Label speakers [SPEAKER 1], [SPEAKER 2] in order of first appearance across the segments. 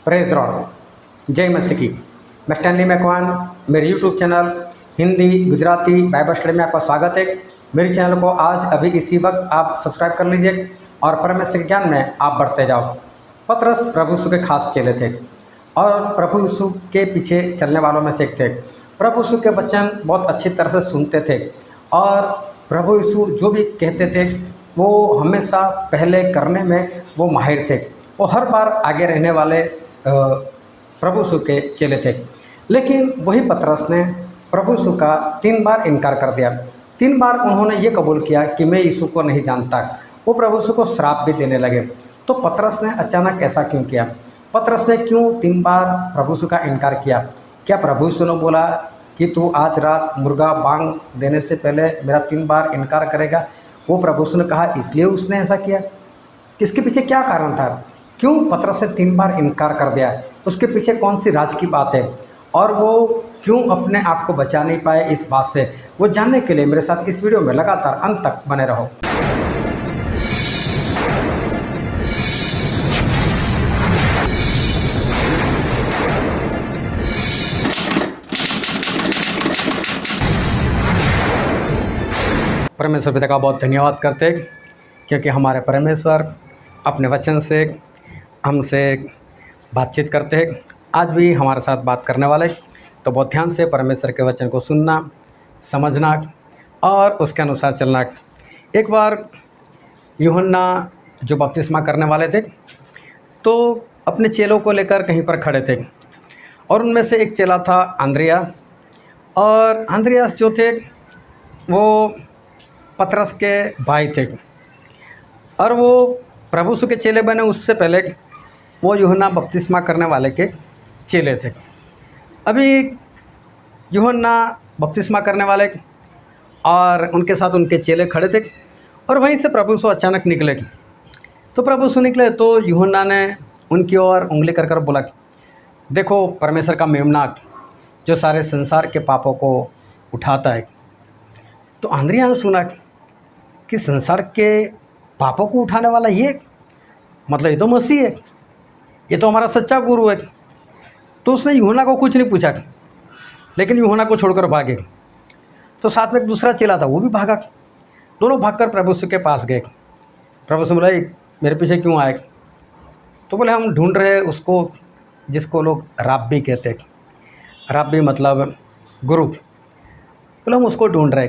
[SPEAKER 1] Praise Lord, जय मसीह की। मैं स्टैनली मैकवान, मेरे YouTube channel Hindi Gujarati Bible study में आपका स्वागत है। मेरे चैनल को आज अभी इसी वक्त आप सब्सक्राइब कर लीजिए और परमेश्वर के ज्ञान में आप बढ़ते जाओ। पतरस प्रभु यीशु के खास चेले थे और प्रभु यीशु के पीछे चलने वालों में से एक थे। प्रभु यीशु के वचन बहुत अच्छी तरह से सुनते थे और प्रभु यीशु जो भी कहते थे वो हमेशा पहले करने में वो माहिर थे। वो हर बार आगे रहने वाले प्रभु यीशु के चेले थे। लेकिन वही पतरस ने प्रभु यीशु का 3 बार इनकार कर दिया। 3 बार उन्होंने ये कबूल किया कि मैं यीशु को नहीं जानता। वो प्रभु यीशु को श्राप भी देने लगे। तो पतरस ने अचानक ऐसा क्यों किया? पतरस ने क्यों 3 बार प्रभु यीशु का इनकार किया? क्या प्रभु यीशु ने बोला कि तू आज रात मुर्गा बांग देने से पहले मेरा 3 बार इनकार करेगा? वो प्रभु यीशु ने कहा इसलिए उसने ऐसा किया? इसके पीछे क्या कारण था? क्यों पतरस ने 3 बार इनकार कर दिया? उसके पीछे कौन सी राज की बात है और वो क्यों अपने आप को बचा नहीं पाए इस बात से? वो जानने के लिए मेरे साथ इस वीडियो में लगातार अंत तक बने रहो। परमेश्वर पिता का बहुत धन्यवाद करते हैं क्योंकि हमारे परमेश्वर अपने वचन से हमसे बातचीत करते हैं। आज भी हमारे साथ बात करने वाले, तो बहुत ध्यान से परमेश्वर के वचन को सुनना, समझना और उसके अनुसार चलना। एक बार यूहन्ना जो बपतिस्मा करने वाले थे तो अपने चेलों को लेकर कहीं पर खड़े थे और उनमें से एक चेला था अंद्रिया। और अंद्रियास जो थे वो पतरस के भाई थे और वो प्रभु यीशु के चेले बने उससे पहले वो यूहन्ना बपतिस्मा करने वाले के चेले थे। अभी यूहन्ना बपतिस्मा करने वाले और उनके साथ उनके चेले खड़े थे और वहीं से प्रभु यीशु अचानक निकले। तो प्रभु यीशु निकले तो यूहन्ना ने उनकी ओर उंगली कर बोला, देखो परमेश्वर का मेमना जो सारे संसार के पापों को उठाता है। तो अंद्रिया ने सुना कि संसार के पापों को उठाने वाला ये, मतलब ये तो मसीह है, ये तो हमारा सच्चा गुरु है। तो उसने यूहन्ना को कुछ नहीं पूछा, लेकिन यूहन्ना को छोड़कर भागे। तो साथ में एक दूसरा चेला था, वो भी भागा। दोनों भागकर प्रभु यीशु के पास गए। प्रभु यीशु बोले, मेरे पीछे क्यों आए? तो बोले, हम ढूंढ रहे उसको जिसको लोग राब्बी कहते हैं। राब्बी मतलब गुरु। बोले, हम उसको ढूंढ रहे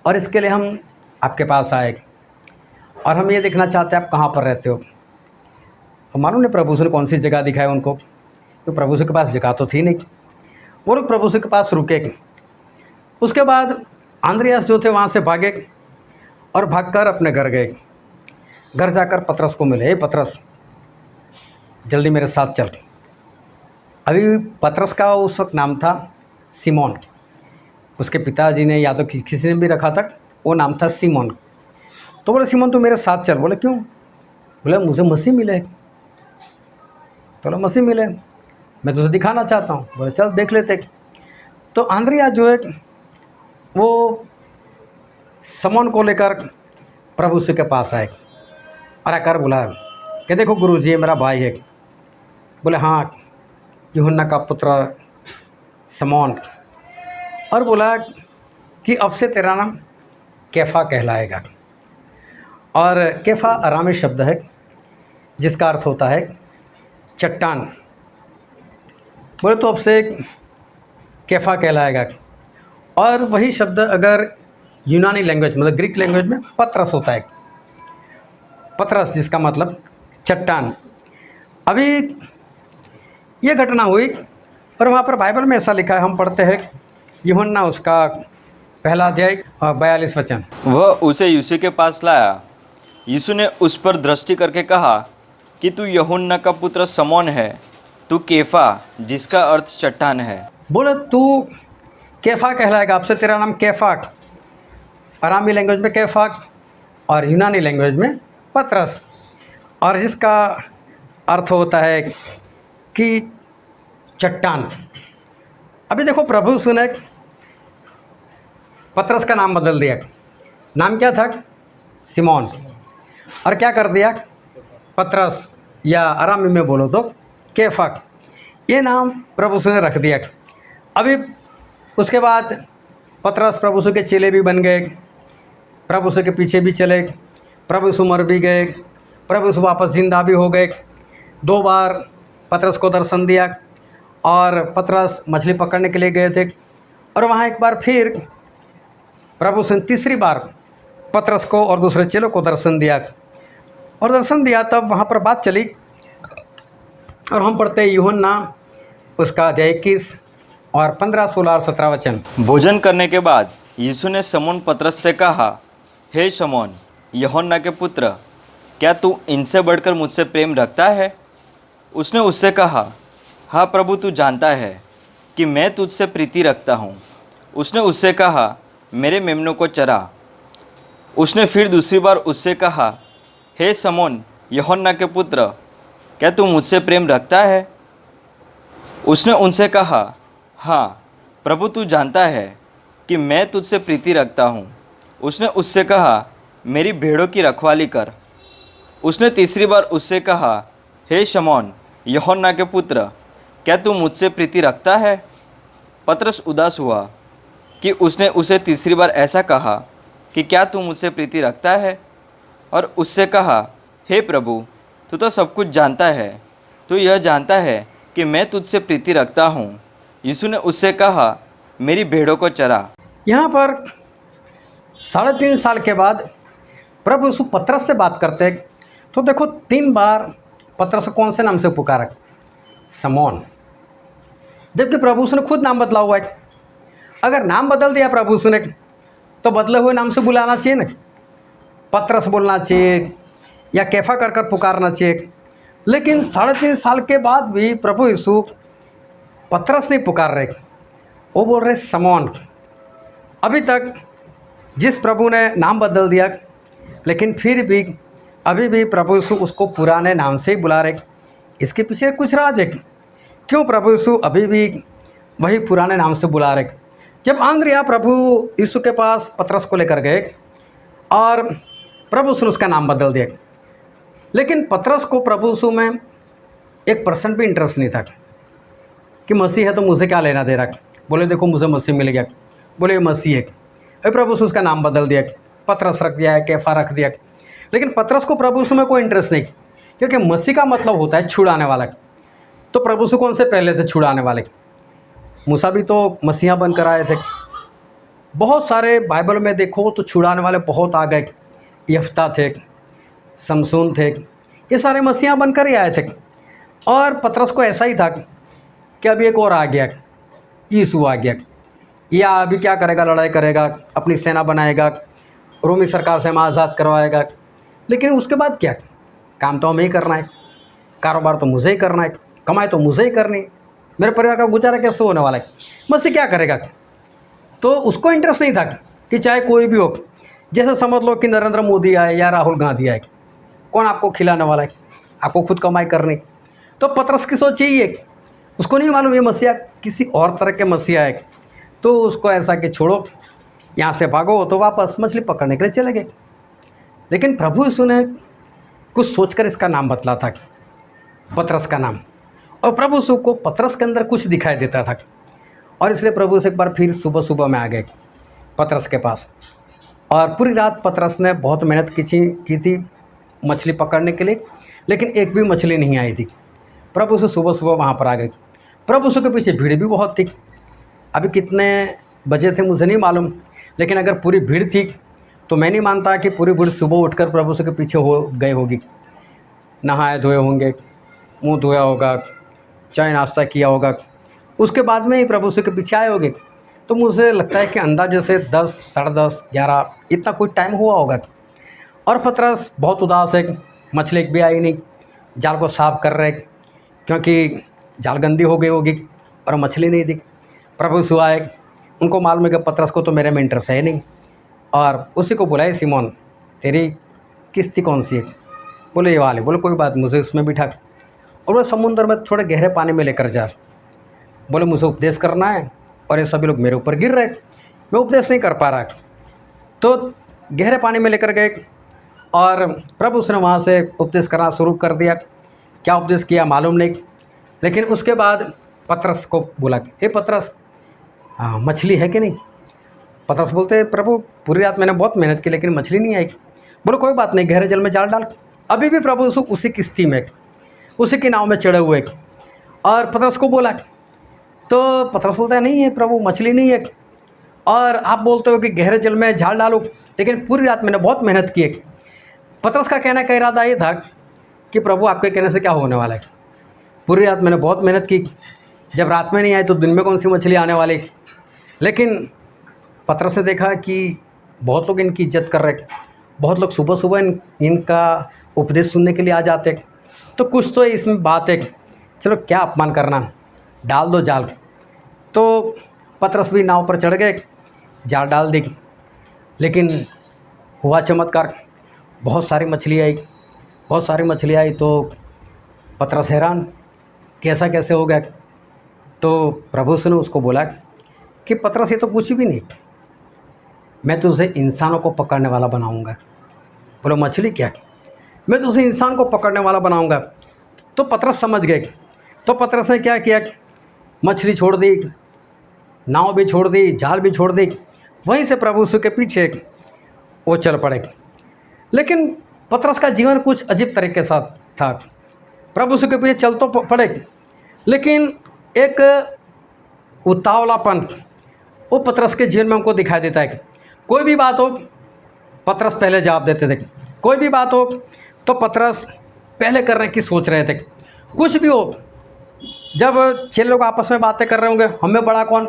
[SPEAKER 1] और इसके लिए हम आपके पास आए और हम ये देखना चाहते हैं आप कहाँ पर रहते हो। तो मालूम नहीं प्रभु यीशु ने कौन सी जगह दिखाई उनको, तो प्रभु यीशु के पास जगह तो थी नहीं। वो लोग प्रभु यीशु के पास रुके। उसके बाद अंद्रियास जो थे वहाँ से भागे और भागकर अपने घर गए। घर जाकर पतरस को मिले, पतरस जल्दी मेरे साथ चल। अभी पतरस का उस वक्त नाम था सिमोन। उसके पिताजी ने या तो किसी ने भी रखा था, वो नाम था सिमोन। तो बोले, सिमोन तू मेरे साथ चल। बोले, क्यों? बोले, मुझे मसीह मिले। तो बोले, मसीह मिले, मैं तुझे दिखाना चाहता हूँ। बोले, चल देख लेते। तो अंद्रिया जो है वो सिमोन को लेकर प्रभु यीशु के पास आए और आकर बोला कि देखो गुरु जी, ये मेरा भाई है। बोले, हाँ, यूहन्ना का पुत्र सिमोन। और बोला कि अब से तेरा नाम कैफा कहलाएगा। और कैफा अरामी शब्द है जिसका अर्थ होता है चट्टान। बोले, तो अब से कैफा कहलाएगा। और वही शब्द अगर यूनानी लैंग्वेज मतलब ग्रीक लैंग्वेज में पतरस होता है। पतरस जिसका मतलब चट्टान। अभी ये घटना हुई और वहाँ पर बाइबल में ऐसा लिखा है, हम पढ़ते हैं यूहन्ना उसका पहला अध्याय 42 वचन।
[SPEAKER 2] वह उसे यीशु के पास लाया। यीशु ने उस पर दृष्टि करके कहा कि तू यूहन्ना का पुत्र सिमोन है, तू कैफा जिसका अर्थ चट्टान है।
[SPEAKER 1] बोले, तू कैफा कहलाएगा, अब से तेरा नाम कैफा, अरामी लैंग्वेज में कैफा और यूनानी लैंग्वेज में पतरस, और जिसका अर्थ होता है कि चट्टान। अभी देखो प्रभु यीशु ने पतरस का नाम बदल दिया। नाम क्या था? सिमोन। और क्या कर दिया? पतरस, या अरामी में बोलो तो कैफा, ये नाम प्रभु यीशु ने रख दिया। अभी उसके बाद पतरस प्रभु यीशु के चेले भी बन गए, प्रभु यीशु के पीछे भी चले, प्रभु यीशु मर भी गए, प्रभु यीशु वापस जिंदा भी हो गए। 2 बार पतरस को दर्शन दिया और पतरस मछली पकड़ने के लिए गए थे, और वहाँ एक बार फिर प्रभु यीशु ने तीसरी बार पतरस को और दूसरे चेलों को दर्शन दिया, और दर्शन दिया तब वहाँ पर बात चली, और हम पढ़ते हैं यूहन्ना उसका अध्याय 21 और 15, 16 और 17 वचन।
[SPEAKER 2] भोजन करने के बाद यीशु ने शमौन पतरस से कहा, हे शमौन, यूहन्ना के पुत्र, क्या तू इनसे बढ़कर मुझसे प्रेम रखता है? उसने उससे कहा, हाँ प्रभु, तू जानता है कि मैं तुझसे प्रीति रखता हूँ। उसने उससे कहा, मेरे मेमनों को चरा। उसने फिर दूसरी बार उससे कहा, हे शमौन, यूहन्ना के पुत्र, क्या तू मुझसे प्रेम रखता है? उसने उनसे कहा, हाँ प्रभु, तू जानता है कि मैं तुझसे प्रीति रखता हूँ। उसने उससे कहा, मेरी भेड़ों की रखवाली कर। उसने तीसरी बार उससे कहा, हे शमौन, यूहन्ना के पुत्र, क्या तू मुझसे प्रीति रखता है? पतरस उदास हुआ कि उसने उसे तीसरी बार ऐसा कहा कि क्या तू मुझसे प्रीति रखता है, और उससे कहा, हे प्रभु, तू तो सब कुछ जानता है, तू यह जानता है कि मैं तुझसे प्रीति रखता हूँ। यीशु ने उससे कहा, मेरी भेड़ों को चरा।
[SPEAKER 1] यहाँ पर 3.5 साल के बाद प्रभु यीशु पतरस से बात करते हैं, तो देखो 3 बार पतरस कौन से नाम से पुकारा? शमौन। जबकि प्रभु यीशु ने खुद नाम बदला हुआ है। अगर नाम बदल दिया प्रभु यीशु ने तो बदले हुए नाम से बुलाना चाहिए ना, पतरस बोलना चाहिए या कैफा कर कर पुकारना चाहिए। लेकिन 3.5 साल के बाद भी प्रभु यीशु पतरस नहीं पुकार रहे, वो बोल रहे शमौन। अभी तक जिस प्रभु ने नाम बदल दिया, लेकिन फिर भी अभी भी प्रभु यीशु उसको पुराने नाम से ही बुला रहे। इसके पीछे कुछ राज है, क्यों प्रभु यीशु अभी भी वही पुराने नाम से बुला रहे? जब आंद्रिया प्रभु यीशु के पास पतरस को लेकर गए और प्रभु यीशु ने उसका नाम बदल दिया, लेकिन पतरस को प्रभु यीशु में 1% भी इंटरेस्ट नहीं था कि मसीह है तो मुझे क्या लेना दे रहा। बोले देखो मुझे मसीह मिल गया, बोले ये मसीह है। अरे प्रभु यीशु उसका नाम बदल दिया, पतरस रख दिया है, कैफा रख दिया। लेकिन पतरस को प्रभु यीशु में कोई इंटरेस्ट नहीं, क्योंकि मसीह का मतलब होता है छुड़ाने वाला। तो प्रभु यीशु कौन से पहले थे छुड़ाने वाले? मूसा भी तो मसीहा बनकर आए थे। बहुत सारे बाइबल में देखो तो छुड़ाने वाले बहुत आ गए। यफ्ता थे, समसून थे, ये सारे मसीहा बनकर ही आए थे। और पतरस को ऐसा ही था कि अभी एक और आ गया, यीशु आ गया, या अभी क्या करेगा? लड़ाई करेगा, अपनी सेना बनाएगा, रोमी सरकार से हम आज़ाद करवाएगा। लेकिन उसके बाद क्या? काम तो हमें ही करना है, कारोबार तो मुझे ही करना है, कमाई तो मुझे ही करनी है, मेरे परिवार का गुजारा कैसे होने वाला है? मसीह क्या करेगा? तो उसको इंटरेस्ट नहीं था कि चाहे कोई भी हो। जैसे समझ लो कि नरेंद्र मोदी आए या राहुल गांधी आए, कौन आपको खिलाने वाला है? आपको खुद कमाई करनी। तो पतरस की सोच यही है, उसको नहीं मालूम ये मसीहा किसी और तरह के मसीहा है। तो उसको ऐसा कि छोड़ो, यहाँ से भागो, तो वापस मछली पकड़ने के लिए चले गए। लेकिन प्रभु यीशु ने कुछ सोचकर इसका नाम बदला था, पतरस का नाम। और प्रभु यीशु को पतरस के अंदर कुछ दिखाई देता था, और इसलिए प्रभु से एक बार फिर सुबह सुबह में आ गए पतरस के पास। और पूरी रात पतरस ने बहुत मेहनत की थी मछली पकड़ने के लिए, लेकिन एक भी मछली नहीं आई थी। प्रभु यीशु सुबह सुबह वहाँ पर आ गए। प्रभु यीशु के पीछे भीड़ भी बहुत थी। अभी कितने बजे थे मुझे नहीं मालूम, लेकिन अगर पूरी भीड़ थी तो मैं नहीं मानता कि पूरी भीड़ सुबह उठकर प्रभु यीशु के पीछे हो गए होगी। नहाए धोए होंगे, मुंह धोया होगा, चाय नाश्ता किया होगा, उसके बाद में ही प्रभु यीशु के पीछे आए होंगे। तो मुझे लगता है कि अंदाजे से 10, साढ़े 10, 11 इतना कुछ टाइम हुआ होगा। और पतरस बहुत उदास है, मछली एक भी आई नहीं, जाल को साफ कर रहे क्योंकि जाल गंदी हो गई होगी और मछली नहीं दिख। प्रभु यीशु आए, उनको मालूम है कि पतरस को तो मेरे में इंटरेस्ट है नहीं, और उसी को बुलाए, सिमोन तेरी किश्ती कौन सी है? बोले ये वाले। बोले कोई बात, मुझे उसमें बिठा, और वो समुद्र में थोड़े गहरे पानी में लेकर जा। बोले मुझे उपदेश करना है और ये सभी लोग मेरे ऊपर गिर रहे, मैं उपदेश नहीं कर पा रहा। तो गहरे पानी में लेकर गए और प्रभु उसने वहाँ से उपदेश करना शुरू कर दिया। क्या उपदेश किया मालूम नहीं, लेकिन उसके बाद पतरस को बोला, हे पतरस, हाँ मछली है कि नहीं? पतरस बोलते, प्रभु पूरी रात मैंने बहुत मेहनत की लेकिन मछली नहीं आई। बोलो कोई बात नहीं, गहरे जल में जाल डाल। अभी भी प्रभु यीशु उसी किश्ती में, उसी की नाव में चढ़े हुए और पतरस को बोला, तो पतरस बोलता है नहीं है प्रभु, मछली नहीं है, और आप बोलते हो कि गहरे जल में जाल डालो, लेकिन पूरी रात मैंने बहुत मेहनत की है। पतरस का कहने का इरादा ये था कि प्रभु आपके कहने से क्या होने वाला है, पूरी रात मैंने बहुत मेहनत की, जब रात में नहीं आए तो दिन में कौन सी मछली आने वाली। लेकिन पतरस ने देखा कि बहुत लोग इनकी इज्जत कर रहे, बहुत लोग सुबह सुबह इनका उपदेश सुनने के लिए आ जाते, तो कुछ तो इसमें बात है, चलो क्या अपमान करना, डाल दो जाल। तो पतरस भी नाव पर चढ़ गए, जाल डाल दी, लेकिन हुआ चमत्कार, बहुत सारी मछली आई, बहुत सारी मछली आई। तो पतरस हैरान कि ऐसा कैसे हो गया। तो प्रभु ने उसको बोला कि पतरस ये तो कुछ भी नहीं, मैं तुझे इंसानों को पकड़ने वाला बनाऊंगा। बोलो मछली क्या, मैं तुझे इंसान को पकड़ने वाला बनाऊंगा। तो पतरस समझ गए। तो पतरस ने क्या किया, मछली छोड़ दी, नाव भी छोड़ दी, जाल भी छोड़ दी, वहीं से प्रभु यीशु के पीछे वो चल पड़े। लेकिन पतरस का जीवन कुछ अजीब तरीके के साथ था। प्रभु यीशु के पीछे चल तो पड़े, लेकिन एक उतावलापन वो पतरस के जीवन में हमको दिखाई देता है। कोई भी बात हो पतरस पहले जवाब देते थे, कोई भी बात हो तो पतरस पहले करने की सोच रहे थे। कुछ भी हो, जब चेले लोग आपस में बातें कर रहे होंगे, हम में बड़ा कौन,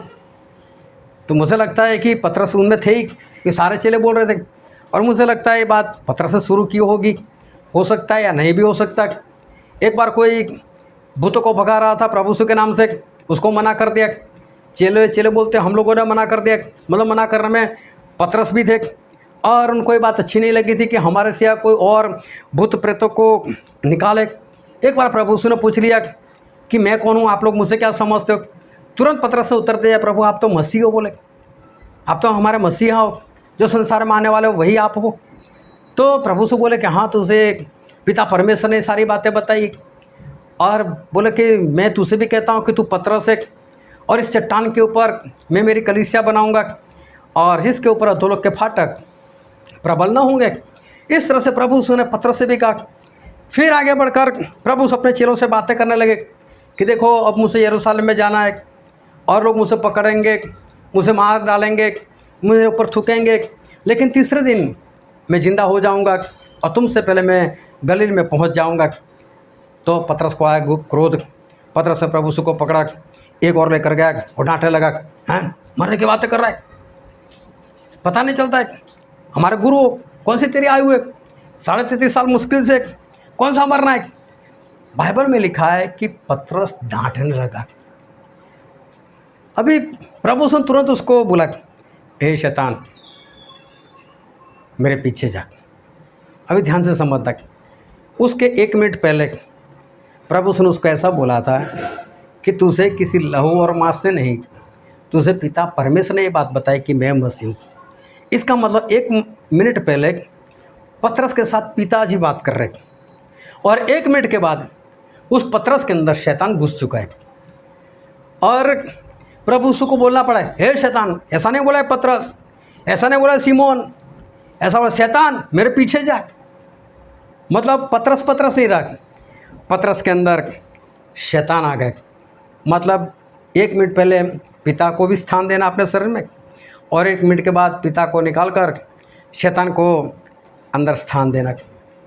[SPEAKER 1] तो मुझे लगता है कि पतरस उनमें थे ही कि सारे चेले बोल रहे थे, और मुझे लगता है ये बात पतरस से शुरू की होगी, हो सकता है या नहीं भी हो सकता। एक बार कोई भूतों को भगा रहा था प्रभु यीशु के नाम से, उसको मना कर दिया। चेले बोलते हम लोगों ने मना कर दिया, मतलब मना करने में पतरस भी थे, और उनको ये बात अच्छी नहीं लगी थी कि हमारे से कोई और भूत प्रेतों को निकाले। एक बार प्रभु यीशु ने पूछ लिया कि मैं कौन हूँ, आप लोग मुझसे क्या समझते हो? तुरंत पतरस से उत्तर दिया, प्रभु आप तो मसीह हो। बोले आप तो हमारे मसीहा हो, जो संसार में आने वाले हो वही आप हो। तो प्रभु से बोले कि हाँ, तुझे पिता परमेश्वर ने सारी बातें बताई, और बोले कि मैं तुझसे भी कहता हूँ कि तू पतरस है, और इस चट्टान के ऊपर मैं मेरी कलीसिया बनाऊंगा, और जिसके ऊपर अधोलोक के फाटक प्रबल न होंगे। इस तरह से प्रभु ने पतरस से भी कहा। फिर आगे बढ़कर प्रभु अपने चेलों से बातें करने लगे कि देखो अब मुझे यरूशलेम में जाना है, और लोग मुझे पकड़ेंगे, मुझे मार डालेंगे, मुझे ऊपर थूकेंगे, लेकिन तीसरे दिन मैं ज़िंदा हो जाऊंगा, और तुमसे पहले मैं गलील में पहुंच जाऊंगा। तो पतरस को आया क्रोध। पतरस ने प्रभु को पकड़ा, एक और लेकर गया और डांटने लगा, हैं मरने की बातें कर रहा है, पता नहीं चलता है, हमारे गुरु कौन सी तेरी आयु हुए 33.5 साल मुश्किल से, कौन सा मरना है? बाइबल में लिखा है कि पतरस डांटने लगा। अभी प्रभु ने तुरंत उसको बोला, हे शैतान मेरे पीछे जा। अभी ध्यान से समझ तक, उसके 1 मिनट पहले प्रभु ने उसको ऐसा बोला था कि तुझे किसी लहू और मांस से नहीं, तुझे पिता परमेश्वर ने ये बात बताई कि मैं मसीह हूँ। इसका मतलब 1 मिनट पहले पतरस के साथ पिताजी बात कर रहे, और 1 मिनट के बाद उस पतरस के अंदर शैतान घुस चुका है, और प्रभु यीशु को बोलना पड़ा, हे शैतान। ऐसा नहीं बोला है पतरस, ऐसा नहीं बोला है सिमोन, ऐसा बोला शैतान मेरे पीछे जा। मतलब पतरस नहीं रहा, पतरस के अंदर शैतान आ गए। मतलब 1 मिनट पहले पिता को भी स्थान देना अपने शरीर में, और 1 मिनट के बाद पिता को निकाल कर शैतान को अंदर स्थान देना।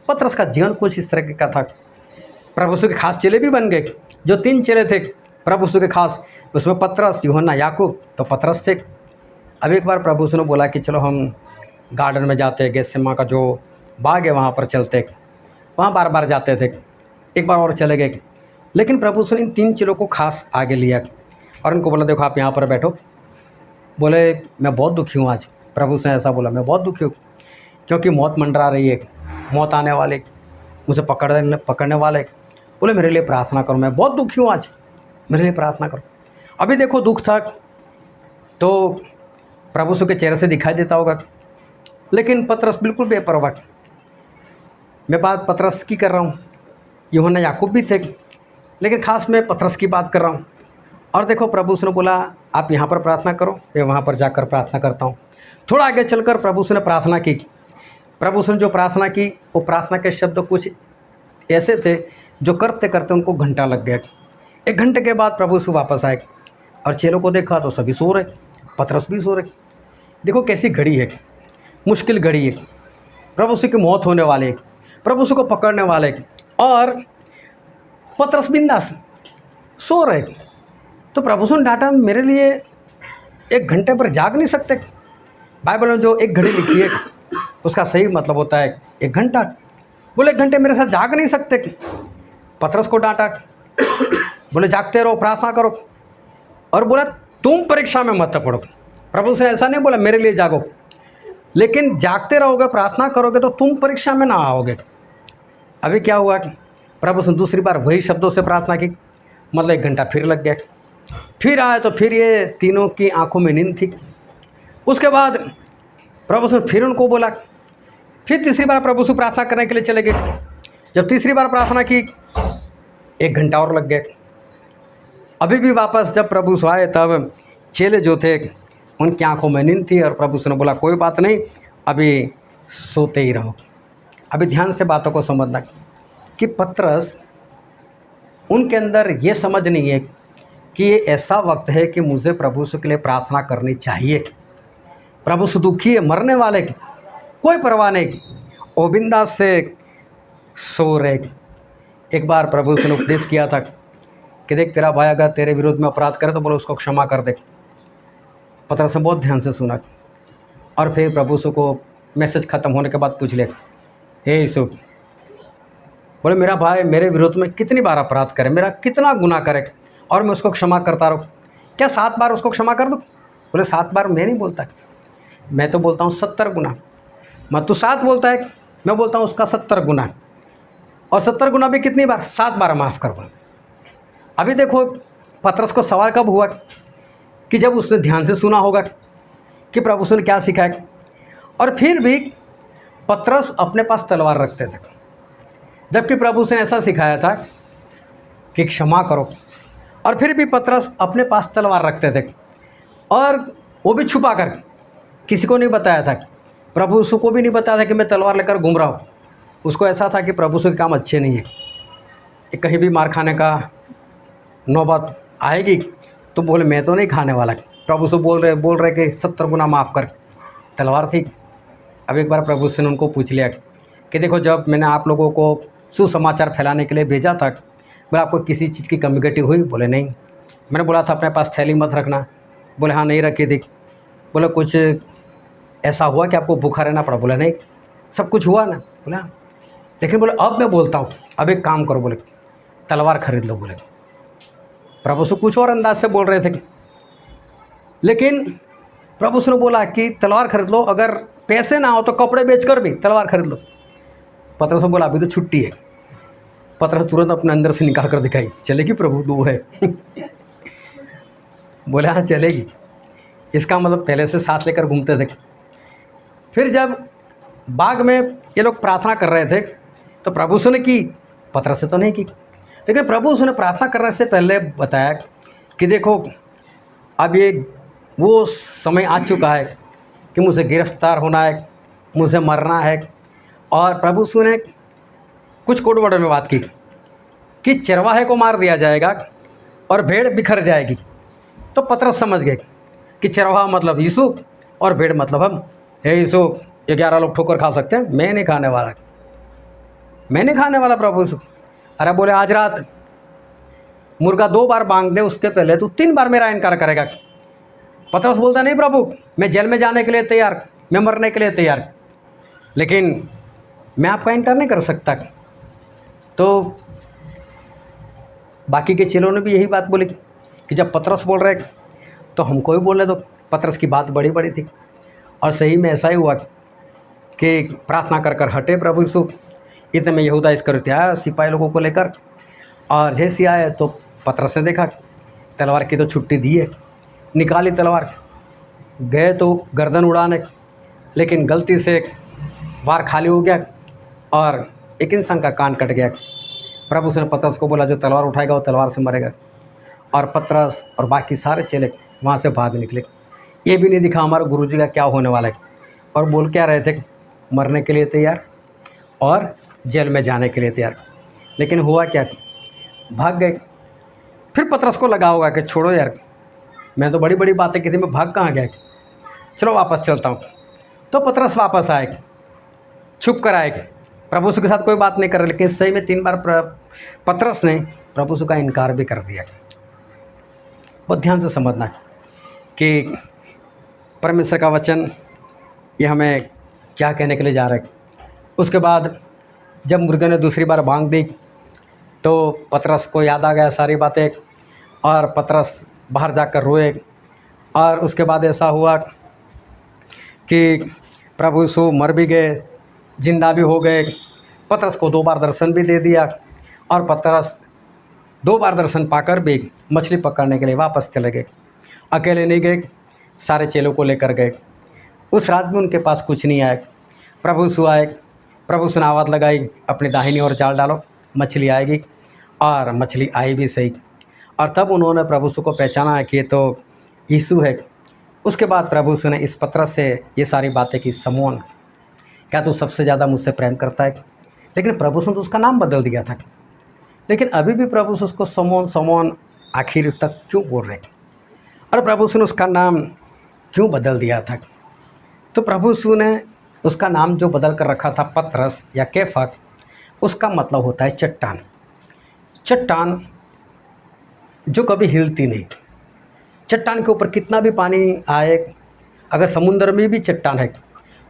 [SPEAKER 1] पतरस का जीवन कुछ इस तरह का था। प्रभु यीशु के खास चेले भी बन गए, जो 3 चेले थे प्रभु यीशु के खास, उसमें पतरस, यूहन्ना, याकूब, तो पतरस थे। अब एक बार प्रभु यीशु ने बोला कि चलो हम गार्डन में जाते हैं, गेत्सेमनी का जो बाग है वहाँ पर चलते। वहाँ बार बार जाते थे, एक बार और चले गए। लेकिन प्रभु यीशु ने इन 3 चेलों को खास आगे लिया और उनको बोला, देखो आप यहाँ पर बैठो। बोले मैं बहुत दुखी हूँ आज। प्रभु से ऐसा बोला, मैं बहुत दुखी हूँ क्योंकि मौत मंडरा रही है, मौत आने वाले, मुझे पकड़ने वाले। बोले मेरे लिए प्रार्थना करो, मैं बहुत दुखी हूँ आज, मेरे लिए प्रार्थना करो। अभी देखो दुख था तो प्रभु यीशु के चेहरे से दिखाई देता होगा, लेकिन पतरस बिल्कुल बेपरवाह। मैं बात पतरस की कर रहा हूँ, यूहन्ना, याकूब भी थे, लेकिन ख़ास मैं पतरस की बात कर रहा हूँ। और देखो प्रभु उसने बोला आप यहाँ पर प्रार्थना करो, मैं वहाँ पर जाकर प्रार्थना करता हूँ। थोड़ा आगे चलकर प्रभु उसने प्रार्थना की। प्रभु उसने जो प्रार्थना की वो प्रार्थना के शब्द कुछ ऐसे थे जो करते करते उनको घंटा लग गया। 1 घंटे के बाद प्रभु यीशु वापस आए और चेलों को देखा तो सभी सो रहे, पतरस भी सो रहे। देखो कैसी घड़ी है, मुश्किल घड़ी है, प्रभु यीशु की मौत होने वाले है, प्रभु यीशु को पकड़ने वाले है, और पतरस बिंदास सो रहे। तो प्रभु यीशु ने डांटा, मेरे लिए 1 घंटे पर जाग नहीं सकते? बाइबल में जो एक घड़ी लिखी है उसका सही मतलब होता है 1 घंटा। बोले 1 घंटे मेरे साथ जाग नहीं सकते? पतरस को डांटा, बोले जागते रहो, प्रार्थना करो। और बोला तुम परीक्षा में मत पड़ो। प्रभु से ऐसा नहीं बोला मेरे लिए जागो, लेकिन जागते रहोगे, प्रार्थना करोगे तो तुम परीक्षा में ना आओगे। अभी क्या हुआ कि प्रभु से दूसरी बार वही शब्दों से प्रार्थना की, मतलब 1 घंटा फिर लग गया। फिर आए तो फिर ये तीनों की आंखों में नींद थी। उसके बाद प्रभु से फिर उनको बोला, फिर तीसरी बार प्रभु से प्रार्थना करने के लिए चले गए। जब तीसरी बार प्रार्थना की 1 घंटा और लग गया। अभी भी वापस जब प्रभु से आए तब चेले जो थे उनकी आंखों में नींद थी, और प्रभु से ने बोला कोई बात नहीं, अभी सोते ही रहो। अभी ध्यान से बातों को समझना कि पतरस उनके अंदर ये समझ नहीं है कि ये ऐसा वक्त है कि मुझे प्रभु से के लिए प्रार्थना करनी चाहिए। प्रभु से दुखी है, मरने वाले की कोई परवाह नहीं, वो बिंदास से सो रहे। एक बार प्रभु से ने उपदेश किया था कि देख तेरा भाई अगर तेरे विरोध में अपराध करे तो बोलो उसको क्षमा कर दे। पतरस ने बहुत ध्यान से सुना और फिर प्रभु यीशु को मैसेज ख़त्म होने के बाद पूछ लिया, हे यीशु, बोले मेरा भाई मेरे विरोध में कितनी बार अपराध करे, मेरा कितना गुनाह करे और मैं उसको क्षमा करता रहूँ? क्या 7 बार उसको क्षमा कर दूँ? बोले 7 बार मैं नहीं बोलता, मैं तो बोलता हूँ 70 गुना। मत तू 7 बोलता है, मैं बोलता हूँ उसका 70 गुना। और 70 गुना भी कितनी बार? 7 बार माफ़ कर बोला। अभी देखो पतरस को सवाल कब हुआ कि जब उसने ध्यान से सुना होगा कि प्रभु उसने क्या सिखाया। और फिर भी पतरस अपने पास तलवार रखते थे, जबकि प्रभु उसने ऐसा सिखाया था कि क्षमा करो। और फिर भी पतरस अपने पास तलवार रखते थे, और वो भी छुपा कर, किसी को नहीं बताया था। प्रभु यीशु को भी नहीं बताया था कि मैं तलवार लेकर घूम रहा हूँ। उसको ऐसा था कि प्रभु यीशु के काम अच्छे नहीं है, कहीं भी मार खाने का नौबत आएगी तो बोले मैं तो नहीं खाने वाला। प्रभु यीशु बोल रहे कि 70 गुना माफ़ कर, तलवार थी। अब एक बार प्रभु यीशु ने उनको पूछ लिया कि देखो जब मैंने आप लोगों को सुसमाचार फैलाने के लिए भेजा था, बोले आपको किसी चीज़ की कमी घटी हुई? बोले नहीं। मैंने बोला था अपने पास थैली मत रखना? बोले हाँ नहीं रखी थी। बोले कुछ ऐसा हुआ कि आपको भूखा रहना पड़ा? बोले नहीं, सब कुछ हुआ ना? बोला लेकिन बोले अब मैं बोलता हूँ, अब एक काम करो, बोले तलवार खरीद लो। बोले प्रभु से कुछ और अंदाज से बोल रहे थे, लेकिन प्रभु से ने बोला कि तलवार खरीद लो, अगर पैसे ना हो तो कपड़े बेचकर भी तलवार खरीद लो। पतरस ने बोला अभी तो छुट्टी है। पतरस तुरंत अपने अंदर से निकाल कर दिखाई, चलेगी प्रभु? 2 है। बोले हाँ चलेगी। इसका मतलब पहले से साथ लेकर घूमते थे। फिर जब बाग में ये लोग प्रार्थना कर रहे थे तो प्रभु से ने की, पतरस से तो नहीं की। लेकिन प्रभु उसने प्रार्थना करने से पहले बताया कि देखो अब ये वो समय आ चुका है कि मुझे गिरफ्तार होना है, मुझे मरना है। और प्रभु उसने कुछ कोड वर्ड में बात की कि चरवाहे को मार दिया जाएगा और भेड़ बिखर जाएगी। तो पतरस समझ गए कि चरवाहा मतलब यीशु और भेड़ मतलब हम। हे यीशु, 11 लोग ठोकर खा सकते हैं, मैं नहीं खाने वाला, मैं नहीं खाने वाला प्रभु यीशु। अरे बोले आज रात मुर्गा 2 बार बांग दे, उसके पहले तू 3 बार मेरा इनकार करेगा। पतरस बोलता नहीं प्रभु, मैं जेल में जाने के लिए तैयार, मैं मरने के लिए तैयार, लेकिन मैं आपका इनकार नहीं कर सकता। तो बाकी के चेलों ने भी यही बात बोली कि जब पतरस बोल रहे तो हमको भी बोलने दो। पतरस की बात बड़ी बड़ी थी, और सही में ऐसा ही हुआ कि प्रार्थना कर कर हटे प्रभु यीशु। इतने में यहूदा इस्करियोती आया सिपाही लोगों को लेकर, और जैसे आए तो पतरस ने देखा तलवार की तो छुट्टी दी है, निकाली तलवार, गए तो गर्दन उड़ाने, लेकिन गलती से वार खाली हो गया और एक इंसान का कान कट गया। प्रभु उसने पतरस को बोला जो तलवार उठाएगा वो तलवार से मरेगा। और पतरस और बाकी सारे चेले वहाँ से भाग निकले। ये भी नहीं दिखा हमारे गुरुजी का क्या होने वाला है, और बोल क्या रहे थे, मरने के लिए तैयार और जेल में जाने के लिए तैयार। लेकिन हुआ क्या, भाग गए। फिर पतरस को लगा होगा कि छोड़ो यार, मैं तो बड़ी बड़ी बातें की थी, मैं भाग कहाँ गया, चलो वापस चलता हूँ। तो पतरस वापस आए, छुप कर आए, प्रभु यीशु के साथ कोई बात नहीं कर रहे। लेकिन सही में 3 बार पतरस ने प्रभु यीशु का इनकार भी कर दिया। बहुत ध्यान से समझना कि परमेश्वर का वचन ये हमें क्या कहने के लिए जा रहा है। उसके बाद जब मुर्गे ने दूसरी बार भांग दी तो पतरस को याद आ गया सारी बातें, और पतरस बाहर जाकर रोए। और उसके बाद ऐसा हुआ कि प्रभु यीशु मर भी गए, जिंदा भी हो गए। पतरस को 2 बार दर्शन भी दे दिया, और पतरस 2 बार दर्शन पाकर भी मछली पकड़ने के लिए वापस चले गए। अकेले नहीं गए, सारे चेलों को लेकर गए। उस रात में उनके पास कुछ नहीं आया। प्रभु यीशु आए, प्रभु यीशु ने आवाज़ लगाई, अपनी दाहिनी ओर जाल डालो, मछली आएगी। और मछली आई भी सही। और तब उन्होंने प्रभु यीशु को पहचाना है कि ये तो यीशु है। उसके बाद प्रभु यीशु ने इस पतरस से ये सारी बातें की, समोन क्या तू सबसे ज़्यादा मुझसे प्रेम करता है। लेकिन प्रभु यीशु ने तो उसका नाम बदल दिया था। लेकिन अभी भी प्रभु यीशु उसको समोन समोन आखिर तक क्यों बोल रहे, और प्रभु यीशु ने उसका नाम क्यों बदल दिया था। तो प्रभु यीशु ने उसका नाम जो बदल कर रखा था पतरस या केफा, उसका मतलब होता है चट्टान। चट्टान जो कभी हिलती नहीं। चट्टान के ऊपर कितना भी पानी आए, अगर समुद्र में भी चट्टान है,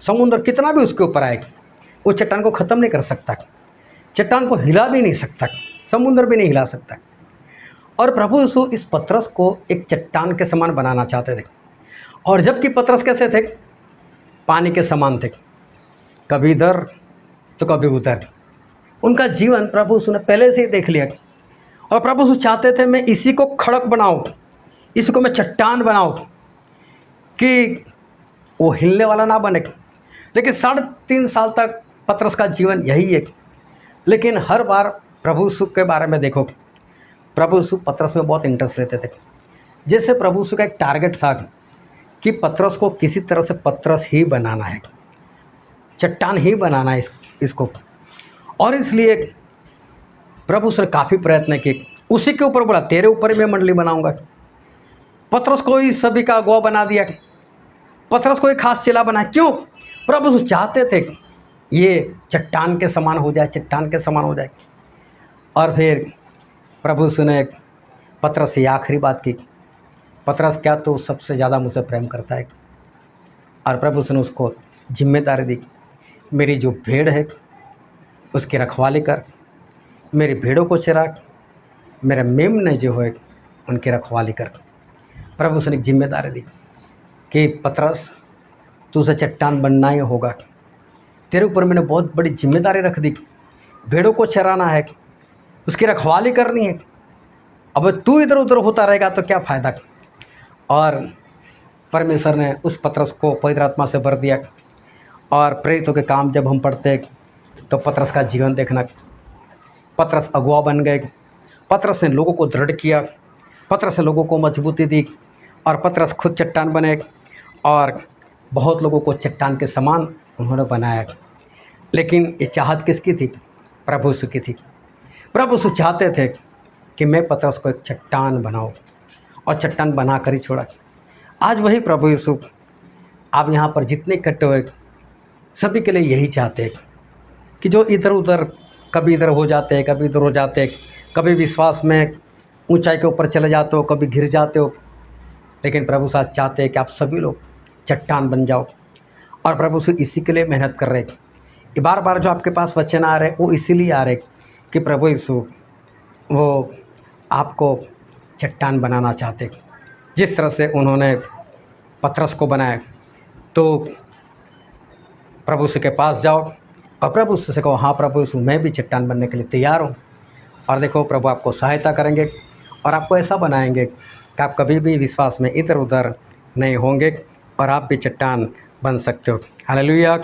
[SPEAKER 1] समुद्र कितना भी उसके ऊपर आए, वो चट्टान को ख़त्म नहीं कर सकता, चट्टान को हिला भी नहीं सकता, समुद्र भी नहीं हिला सकता। और प्रभु यीशु इस पतरस को एक चट्टान के समान बनाना चाहते थे। और जबकि पतरस कैसे थे, पानी के समान थे, कभी इधर तो कभी उधर। उनका जीवन प्रभु यीशु ने पहले से ही देख लिया। और प्रभु यीशु चाहते थे मैं इसी को खड़क बनाऊं, इसी को मैं चट्टान बनाऊं कि वो हिलने वाला ना बने। लेकिन 3.5 साल तक पतरस का जीवन यही है। लेकिन हर बार प्रभु यीशु के बारे में देखो, प्रभु यीशु पतरस में बहुत इंटरेस्ट लेते थे। जैसे प्रभु यीशु का एक टारगेट था कि पतरस को किसी तरह से पतरस ही बनाना है, चट्टान ही बनाना है इसको। और इसलिए प्रभु यीशु ने काफ़ी प्रयत्न किए। उसी के ऊपर बोला तेरे ऊपर ही मैं मंडली बनाऊंगा। पतरस को ही सभी का अगुवा बना दिया, पतरस को ही खास चेला बना। क्यों? प्रभु यीशु चाहते थे ये चट्टान के समान हो जाए, चट्टान के समान हो जाए। और फिर प्रभु यीशु ने पतरस से आखिरी बात की, पतरस क्या तो सबसे ज़्यादा मुझसे प्रेम करता है। और प्रभु यीशु ने उसको जिम्मेदारी दी, मेरी जो भेड़ है उसकी रखवाली कर, मेरी भेड़ों को चरा, मेरे मेमने जो है उनकी रखवाली कर। प्रभु यीशु ने एक जिम्मेदारी दी कि पतरस तुझे चट्टान बनना ही होगा, तेरे ऊपर मैंने बहुत बड़ी जिम्मेदारी रख दी, भेड़ों को चराना है, उसकी रखवाली करनी है। अब तू इधर उधर होता रहेगा तो क्या फ़ायदा। और परमेश्वर ने उस पतरस को पवित्र आत्मा से भर दिया। और प्रेरितों के काम जब हम पढ़ते तो पतरस का जीवन देखना, पतरस अगुवा बन गए, पतरस ने लोगों को दृढ़ किया, पतरस ने लोगों को मजबूती दी, और पतरस खुद चट्टान बने और बहुत लोगों को चट्टान के समान उन्होंने बनाया। लेकिन ये चाहत किसकी थी? प्रभु यीशु की थी। प्रभु यीशु चाहते थे कि मैं पतरस को एक चट्टान बनाऊं, और चट्टान बना कर ही छोड़ा। आज वही प्रभु यीशु आप यहाँ पर जितने इकट्ठे हुए सभी के लिए यही चाहते हैं कि जो इधर उधर कभी इधर हो जाते हैं, कभी इधर हो जाते हैं, कभी विश्वास में ऊंचाई के ऊपर चले जाते हो, कभी गिर जाते हो, लेकिन प्रभु साथ चाहते हैं कि आप सभी लोग चट्टान बन जाओ। और प्रभु से इसी के लिए मेहनत कर रहे हैं। बार बार जो आपके पास वचन आ रहे हैं वो इसीलिए आ रहे कि प्रभु यीशु वो आपको चट्टान बनाना चाहते। जिस तरह से उन्होंने पतरस को बनाया, तो प्रभु यीशु के पास जाओ और प्रभु यीशु से कहो, हाँ प्रभु यीशु मैं भी चट्टान बनने के लिए तैयार हूँ। और देखो प्रभु आपको सहायता करेंगे और आपको ऐसा बनाएंगे कि आप कभी भी विश्वास में इधर उधर नहीं होंगे और आप भी चट्टान बन सकते हो। हालेलुया।